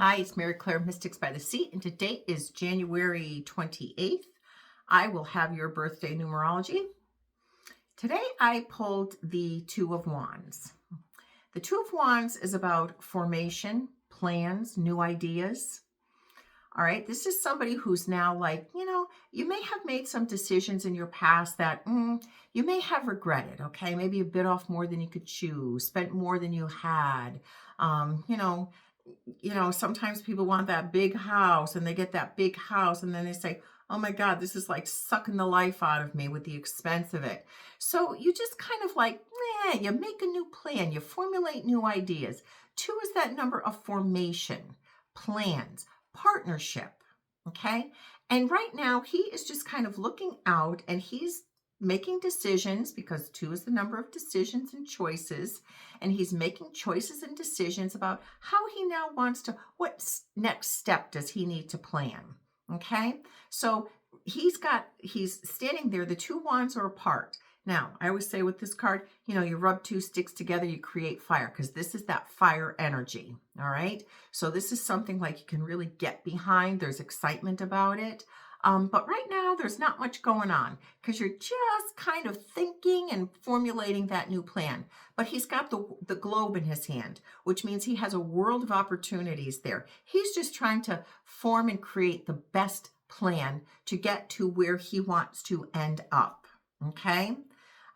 Hi, it's Mary Clare, Mystics by the Sea, and today is January 28th. I will have your birthday numerology. Today I pulled the Two of Wands. The Two of Wands is about formation, plans, new ideas. All right, this is somebody who's now like, you may have made some decisions in your past that you may have regretted, okay? Maybe you bit off more than you could chew, spent more than you had. Um, you know, sometimes people want that big house and they get that big house and then they say, oh my God, this is like sucking the life out of me with the expense of it. So you just kind of like, you make a new plan, you formulate new ideas. Two is that number of formation, plans, partnership. Okay. And right now he is just kind of looking out and he's making decisions because two is the number of decisions and choices. And he's making choices and decisions about how he now wants to, what next step does he need to plan? Okay. So he's standing there. The two wands are apart. Now, I always say with this card, you rub two sticks together, you create fire, because this is that fire energy. All right. So this is something like you can really get behind. There's excitement about it. But right now, there's not much going on because you're just kind of thinking and formulating that new plan. But he's got the globe in his hand, which means he has a world of opportunities there. He's just trying to form and create the best plan to get to where he wants to end up. Okay.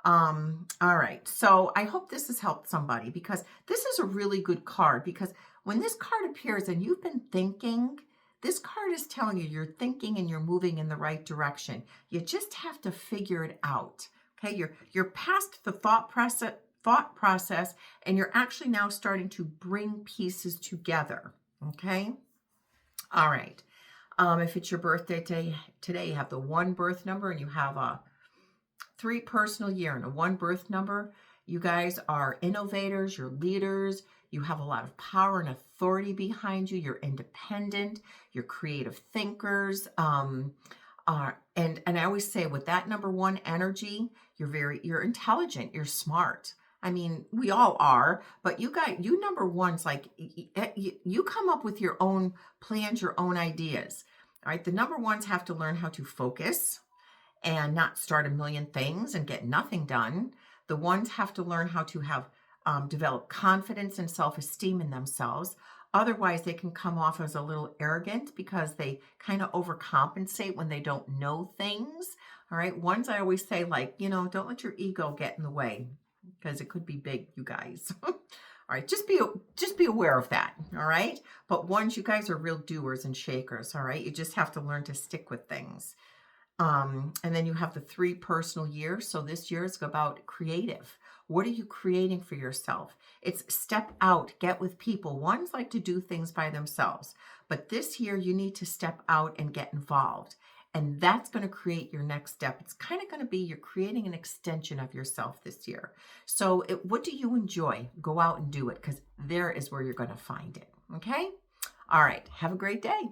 All right. So I hope this has helped somebody because this is a really good card because when this card appears and you've been thinking, this card is telling you you're thinking and you're moving in the right direction. You just have to figure it out. Okay. You're past the thought process and you're actually now starting to bring pieces together. Okay. All right. If it's your birthday today, you have the 1 birth number and you have a 3 personal year and a 1 birth number. You guys are innovators, you're leaders, you have a lot of power and authority behind you, you're independent, you're creative thinkers. And I always say with that number 1 energy, you're intelligent, you're smart. I mean, we all are, but you number ones, like you come up with your own plans, your own ideas. All right. The number ones have to learn how to focus and not start a million things and get nothing done. The ones have to learn how to have develop confidence and self-esteem in themselves. Otherwise, they can come off as a little arrogant because they kind of overcompensate when they don't know things. All right. Ones I always say, like, don't let your ego get in the way because it could be big, you guys. All right. Just be aware of that. All right. But ones, you guys are real doers and shakers. All right. You just have to learn to stick with things. And then you have the 3 personal years. So this year is about creative. What are you creating for yourself? It's step out, get with people. Ones like to do things by themselves, but this year you need to step out and get involved. And that's going to create your next step. It's kind of going to be you're creating an extension of yourself this year. So what do you enjoy? Go out and do it because there is where you're going to find it. Okay. All right. Have a great day.